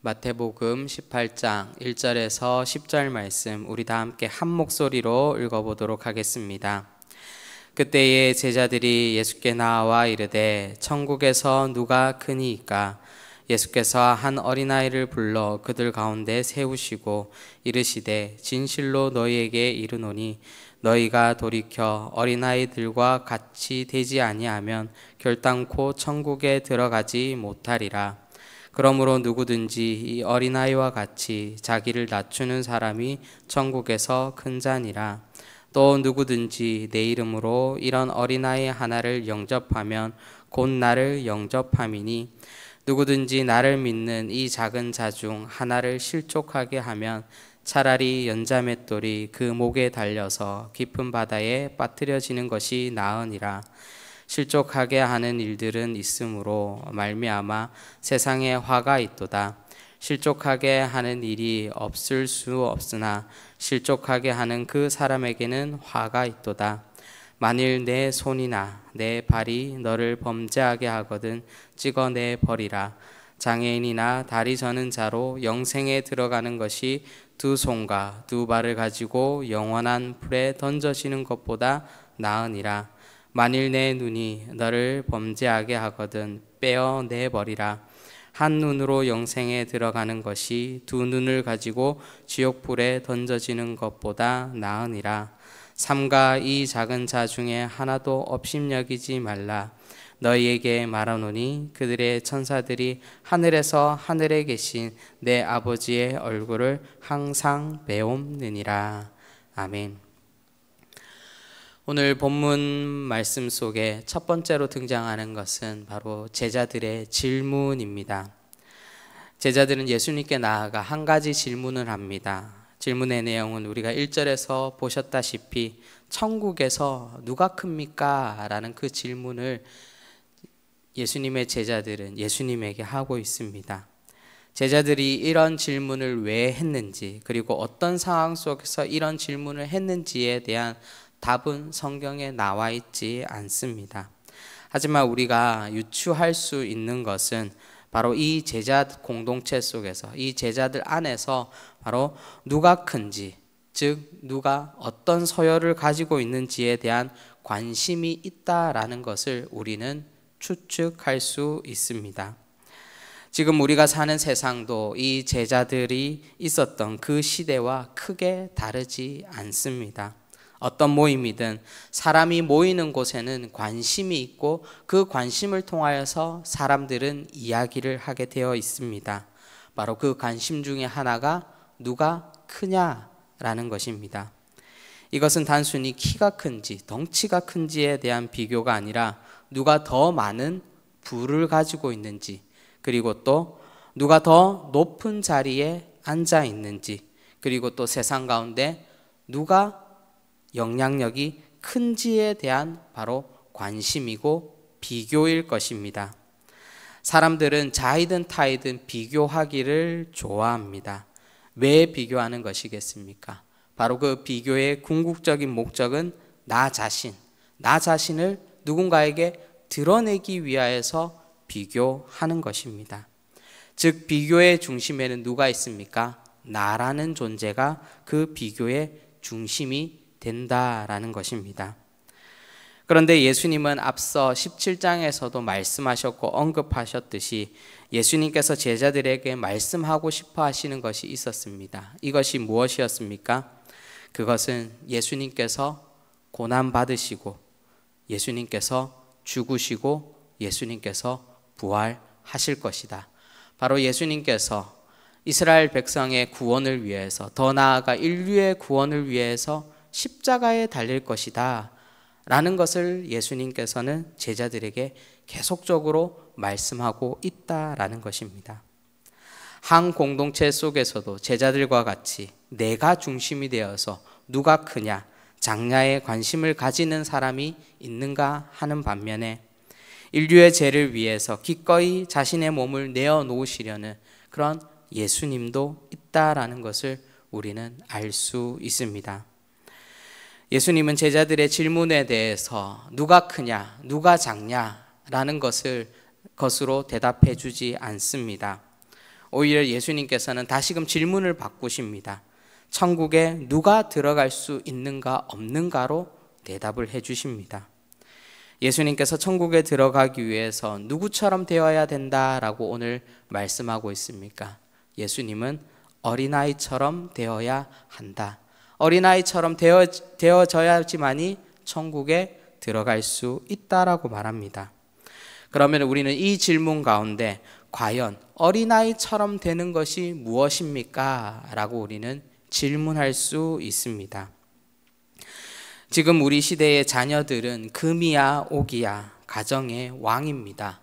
마태복음 18장 1절에서 10절 말씀 우리 다 함께 한 목소리로 읽어보도록 하겠습니다. 그때에 제자들이 예수께 나와 이르되 천국에서 누가 크니이까? 예수께서 한 어린아이를 불러 그들 가운데 세우시고 이르시되 진실로 너희에게 이르노니 너희가 돌이켜 어린아이들과 같이 되지 아니하면 결단코 천국에 들어가지 못하리라. 그러므로 누구든지 이 어린아이와 같이 자기를 낮추는 사람이 천국에서 큰 자니라. 또 누구든지 내 이름으로 이런 어린아이 하나를 영접하면 곧 나를 영접함이니 누구든지 나를 믿는 이 작은 자 중 하나를 실족하게 하면 차라리 연자맷돌이 그 목에 달려서 깊은 바다에 빠뜨려지는 것이 나으니라. 실족하게 하는 일들은 있으므로 말미암아 세상에 화가 있도다. 실족하게 하는 일이 없을 수 없으나 실족하게 하는 그 사람에게는 화가 있도다. 만일 내 손이나 내 발이 너를 범죄하게 하거든 찍어내 버리라. 장애인이나 다리 저는 자로 영생에 들어가는 것이 두 손과 두 발을 가지고 영원한 불에 던져지는 것보다 나으니라. 만일 내 눈이 너를 범죄하게 하거든 빼어내 버리라. 한 눈으로 영생에 들어가는 것이 두 눈을 가지고 지옥불에 던져지는 것보다 나으니라. 삼가 이 작은 자 중에 하나도 업신여기지 말라. 너희에게 말하노니 그들의 천사들이 하늘에서 하늘에 계신 내 아버지의 얼굴을 항상 배움느니라. 아멘. 오늘 본문 말씀 속에 첫 번째로 등장하는 것은 바로 제자들의 질문입니다. 제자들은 예수님께 나아가 한 가지 질문을 합니다. 질문의 내용은 우리가 1절에서 보셨다시피 천국에서 누가 큽니까? 라는 그 질문을 예수님의 제자들은 예수님에게 하고 있습니다. 제자들이 이런 질문을 왜 했는지, 그리고 어떤 상황 속에서 이런 질문을 했는지에 대한 답은 성경에 나와 있지 않습니다. 하지만 우리가 유추할 수 있는 것은 바로 이 제자 공동체 속에서, 이 제자들 안에서 바로 누가 큰지, 즉 누가 어떤 서열을 가지고 있는지에 대한 관심이 있다라는 것을 우리는 추측할 수 있습니다. 지금 우리가 사는 세상도 이 제자들이 있었던 그 시대와 크게 다르지 않습니다. 어떤 모임이든 사람이 모이는 곳에는 관심이 있고 그 관심을 통하여서 사람들은 이야기를 하게 되어 있습니다. 바로 그 관심 중에 하나가 누가 크냐라는 것입니다. 이것은 단순히 키가 큰지 덩치가 큰지에 대한 비교가 아니라 누가 더 많은 부를 가지고 있는지, 그리고 또 누가 더 높은 자리에 앉아 있는지, 그리고 또 세상 가운데 누가 영향력이 큰지에 대한 바로 관심이고 비교일 것입니다. 사람들은 자이든 타이든 비교하기를 좋아합니다. 왜 비교하는 것이겠습니까? 바로 그 비교의 궁극적인 목적은 나 자신을 누군가에게 드러내기 위하여서 비교하는 것입니다. 즉 비교의 중심에는 누가 있습니까? 나라는 존재가 그 비교의 중심이 된다라는 것입니다. 그런데 예수님은 앞서 17장에서도 말씀하셨고 언급하셨듯이 예수님께서 제자들에게 말씀하고 싶어 하시는 것이 있었습니다. 이것이 무엇이었습니까? 그것은 예수님께서 고난받으시고 예수님께서 죽으시고 예수님께서 부활하실 것이다. 바로 예수님께서 이스라엘 백성의 구원을 위해서, 더 나아가 인류의 구원을 위해서 십자가에 달릴 것이다 라는 것을 예수님께서는 제자들에게 계속적으로 말씀하고 있다라는 것입니다. 한 공동체 속에서도 제자들과 같이 내가 중심이 되어서 누가 크냐, 작냐에 관심을 가지는 사람이 있는가 하는 반면에 인류의 죄를 위해서 기꺼이 자신의 몸을 내어놓으시려는 그런 예수님도 있다라는 것을 우리는 알 수 있습니다. 예수님은 제자들의 질문에 대해서 누가 크냐, 누가 작냐라는 것으로 대답해 주지 않습니다. 오히려 예수님께서는 다시금 질문을 바꾸십니다. 천국에 누가 들어갈 수 있는가 없는가로 대답을 해 주십니다. 예수님께서 천국에 들어가기 위해서 누구처럼 되어야 된다라고 오늘 말씀하고 있습니까? 예수님은 어린아이처럼 되어야 한다. 어린아이처럼 되어져야지만이 천국에 들어갈 수 있다라고 말합니다. 그러면 우리는 이 질문 가운데 과연 어린아이처럼 되는 것이 무엇입니까? 라고 우리는 질문할 수 있습니다. 지금 우리 시대의 자녀들은 금이야 오기야 가정의 왕입니다.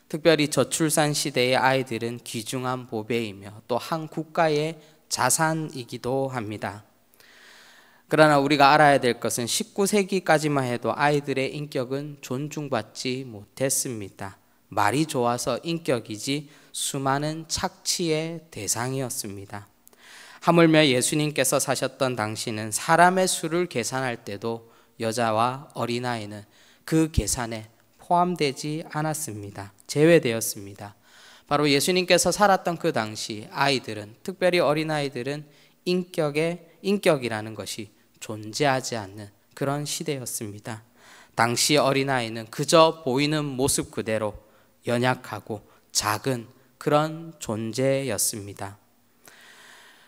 특별히 저출산 시대의 아이들은 귀중한 보배이며 또 한 국가의 자산이기도 합니다. 그러나 우리가 알아야 될 것은 19세기까지만 해도 아이들의 인격은 존중받지 못했습니다. 말이 좋아서 인격이지 수많은 착취의 대상이었습니다. 하물며 예수님께서 사셨던 당시는 사람의 수를 계산할 때도 여자와 어린아이는 그 계산에 포함되지 않았습니다. 제외되었습니다. 바로 예수님께서 살았던 그 당시 아이들은, 특별히 어린아이들은 인격이라는 것이 존재하지 않는 그런 시대였습니다. 당시 어린아이는 그저 보이는 모습 그대로 연약하고 작은 그런 존재였습니다.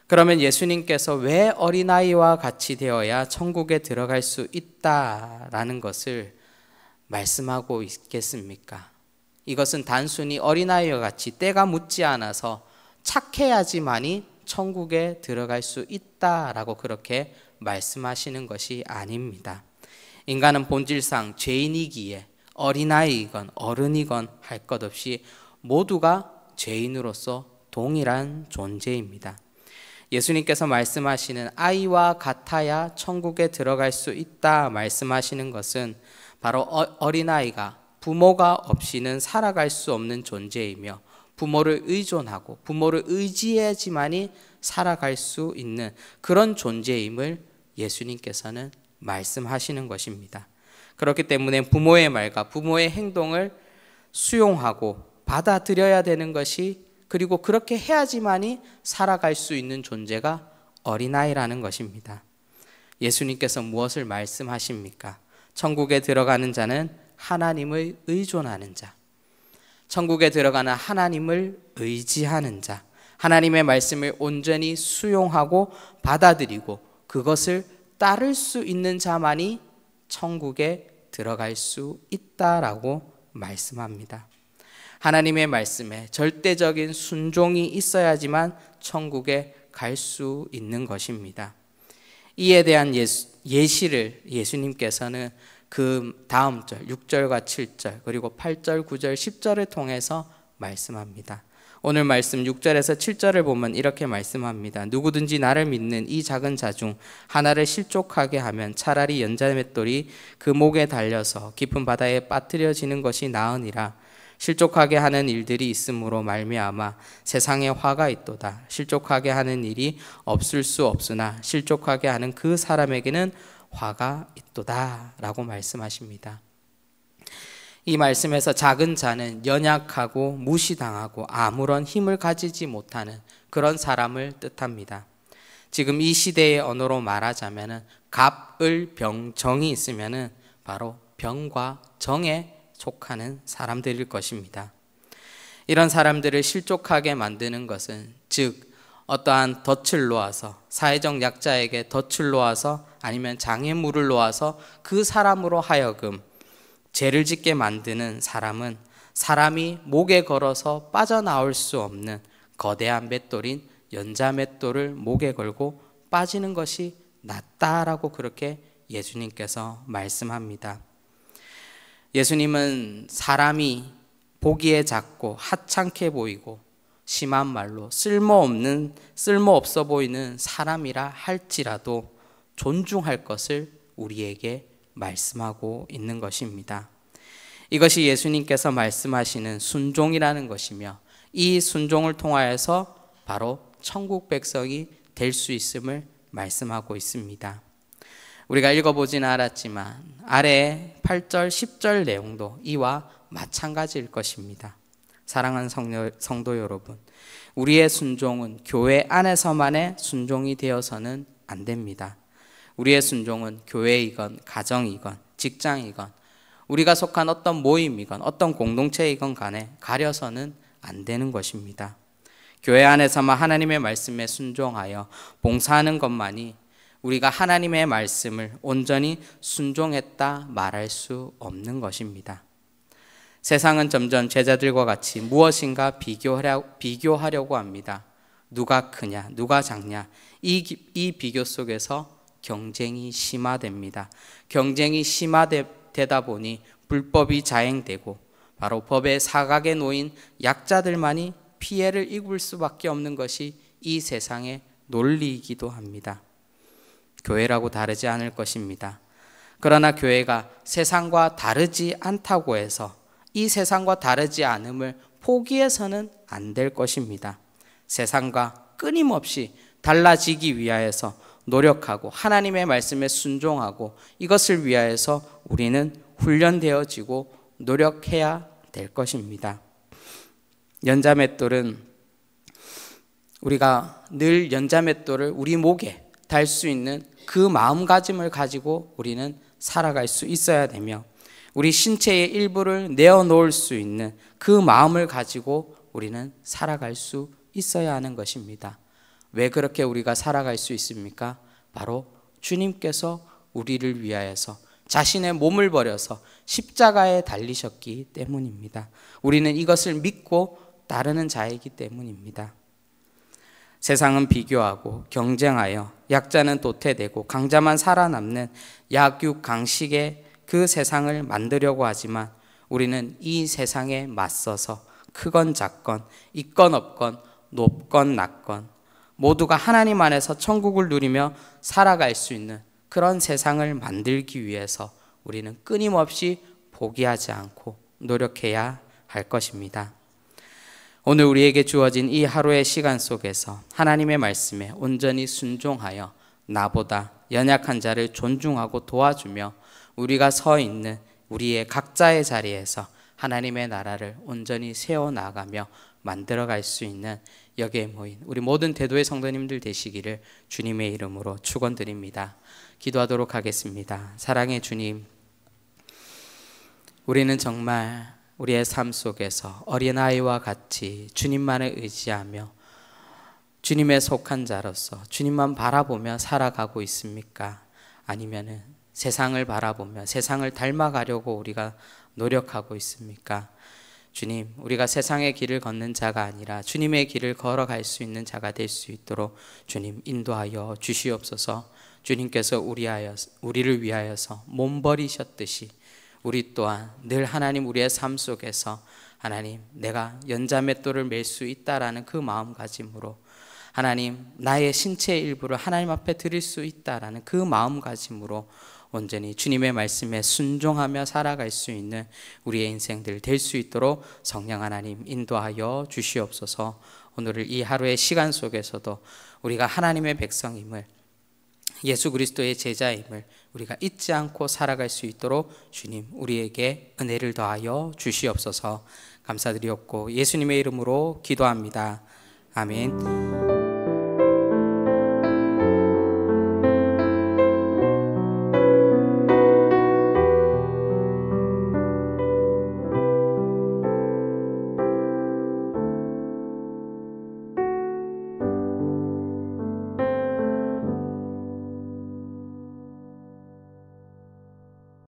그러면 예수님께서 왜 어린아이와 같이 되어야 천국에 들어갈 수 있다라는 것을 말씀하고 있겠습니까? 이것은 단순히 어린아이와 같이 때가 묻지 않아서 착해야지만이 천국에 들어갈 수 있다라고 그렇게 말씀하시는 것이 아닙니다. 인간은 본질상 죄인이기에 어린아이이건 어른이건 할 것 없이 모두가 죄인으로서 동일한 존재입니다. 예수님께서 말씀하시는 아이와 같아야 천국에 들어갈 수 있다 말씀하시는 것은 바로 어린아이가 부모가 없이는 살아갈 수 없는 존재이며 부모를 의존하고 부모를 의지해야지만이 살아갈 수 있는 그런 존재임을 예수님께서는 말씀하시는 것입니다. 그렇기 때문에 부모의 말과 부모의 행동을 수용하고 받아들여야 되는 것이, 그리고 그렇게 해야지만이 살아갈 수 있는 존재가 어린아이라는 것입니다. 예수님께서 무엇을 말씀하십니까? 천국에 들어가는 자는 하나님을 의존하는 자, 천국에 들어가는 하나님을 의지하는 자, 하나님의 말씀을 온전히 수용하고 받아들이고 그것을 따를 수 있는 자만이 천국에 들어갈 수 있다라고 말씀합니다. 하나님의 말씀에 절대적인 순종이 있어야지만 천국에 갈 수 있는 것입니다. 이에 대한 예시를 예수님께서는 그 다음 절 6절과 7절 그리고 8절, 9절, 10절을 통해서 말씀합니다. 오늘 말씀 6절에서 7절을 보면 이렇게 말씀합니다. 누구든지 나를 믿는 이 작은 자 중 하나를 실족하게 하면 차라리 연자맷돌이 그 목에 달려서 깊은 바다에 빠뜨려지는 것이 나으니라. 실족하게 하는 일들이 있으므로 말미암아 세상에 화가 있도다. 실족하게 하는 일이 없을 수 없으나 실족하게 하는 그 사람에게는 화가 있도다 라고 말씀하십니다. 이 말씀에서 작은 자는 연약하고 무시당하고 아무런 힘을 가지지 못하는 그런 사람을 뜻합니다. 지금 이 시대의 언어로 말하자면 갑을 병, 정이 있으면 바로 병과 정에 속하는 사람들일 것입니다. 이런 사람들을 실족하게 만드는 것은 즉 어떠한 덫을 놓아서, 사회적 약자에게 덫을 놓아서 아니면 장애물을 놓아서 그 사람으로 하여금 죄를 짓게 만드는 사람은 사람이 목에 걸어서 빠져나올 수 없는 거대한 맷돌인 연자맷돌을 목에 걸고 빠지는 것이 낫다라고 그렇게 예수님께서 말씀합니다. 예수님은 사람이 보기에 작고 하찮게 보이고 심한 말로 쓸모없어 보이는 사람이라 할지라도 존중할 것을 우리에게 말씀하고 있는 것입니다. 이것이 예수님께서 말씀하시는 순종이라는 것이며 이 순종을 통하여서 바로 천국 백성이 될 수 있음을 말씀하고 있습니다. 우리가 읽어보지는 않았지만 아래 8절, 10절 내용도 이와 마찬가지일 것입니다. 사랑하는 성도 여러분, 우리의 순종은 교회 안에서만의 순종이 되어서는 안 됩니다. 우리의 순종은 교회이건 가정이건 직장이건 우리가 속한 어떤 모임이건 어떤 공동체이건 간에 가려서는 안 되는 것입니다. 교회 안에서만 하나님의 말씀에 순종하여 봉사하는 것만이 우리가 하나님의 말씀을 온전히 순종했다 말할 수 없는 것입니다. 세상은 점점 제자들과 같이 무엇인가 비교하려고 합니다. 누가 크냐, 누가 작냐, 이 비교 속에서 경쟁이 심화됩니다. 경쟁이 심화되다 보니 불법이 자행되고 바로 법의 사각에 놓인 약자들만이 피해를 입을 수밖에 없는 것이 이 세상의 논리이기도 합니다. 교회라고 다르지 않을 것입니다. 그러나 교회가 세상과 다르지 않다고 해서 이 세상과 다르지 않음을 포기해서는 안 될 것입니다. 세상과 끊임없이 달라지기 위하여서 노력하고 하나님의 말씀에 순종하고 이것을 위하여서 우리는 훈련되어지고 노력해야 될 것입니다. 연자맷돌은 우리가 늘 연자맷돌을 우리 목에 달 수 있는 그 마음가짐을 가지고 우리는 살아갈 수 있어야 되며 우리 신체의 일부를 내어놓을 수 있는 그 마음을 가지고 우리는 살아갈 수 있어야 하는 것입니다. 왜 그렇게 우리가 살아갈 수 있습니까? 바로 주님께서 우리를 위하여서 자신의 몸을 버려서 십자가에 달리셨기 때문입니다. 우리는 이것을 믿고 따르는 자이기 때문입니다. 세상은 비교하고 경쟁하여 약자는 도태되고 강자만 살아남는 약육강식의 그 세상을 만들려고 하지만 우리는 이 세상에 맞서서 크건 작건 있건 없건 높건 낮건 모두가 하나님 안에서 천국을 누리며 살아갈 수 있는 그런 세상을 만들기 위해서 우리는 끊임없이 포기하지 않고 노력해야 할 것입니다. 오늘 우리에게 주어진 이 하루의 시간 속에서 하나님의 말씀에 온전히 순종하여 나보다 연약한 자를 존중하고 도와주며 우리가 서 있는 우리의 각자의 자리에서 하나님의 나라를 온전히 세워나가며 만들어갈 수 있는 여기에 모인 우리 모든 대도의 성도님들 되시기를 주님의 이름으로 축원드립니다. 기도하도록 하겠습니다. 사랑의 주님, 우리는 정말 우리의 삶 속에서 어린아이와 같이 주님만을 의지하며 주님에 속한 자로서 주님만 바라보며 살아가고 있습니까? 아니면은 세상을 바라보며 세상을 닮아가려고 우리가 노력하고 있습니까? 주님, 우리가 세상의 길을 걷는 자가 아니라 주님의 길을 걸어갈 수 있는 자가 될 수 있도록 주님 인도하여 주시옵소서. 주님께서 우리를 위하여서 몸버리셨듯이 우리 또한 늘 하나님 우리의 삶 속에서 하나님 내가 연자맷돌을 맬 수 있다라는 그 마음가짐으로 하나님 나의 신체의 일부를 하나님 앞에 드릴 수 있다라는 그 마음가짐으로 온전히 주님의 말씀에 순종하며 살아갈 수 있는 우리의 인생들 될 수 있도록 성령 하나님 인도하여 주시옵소서. 오늘 이 하루의 시간 속에서도 우리가 하나님의 백성임을 예수 그리스도의 제자임을 우리가 잊지 않고 살아갈 수 있도록 주님 우리에게 은혜를 더하여 주시옵소서. 감사드리옵고 예수님의 이름으로 기도합니다. 아멘.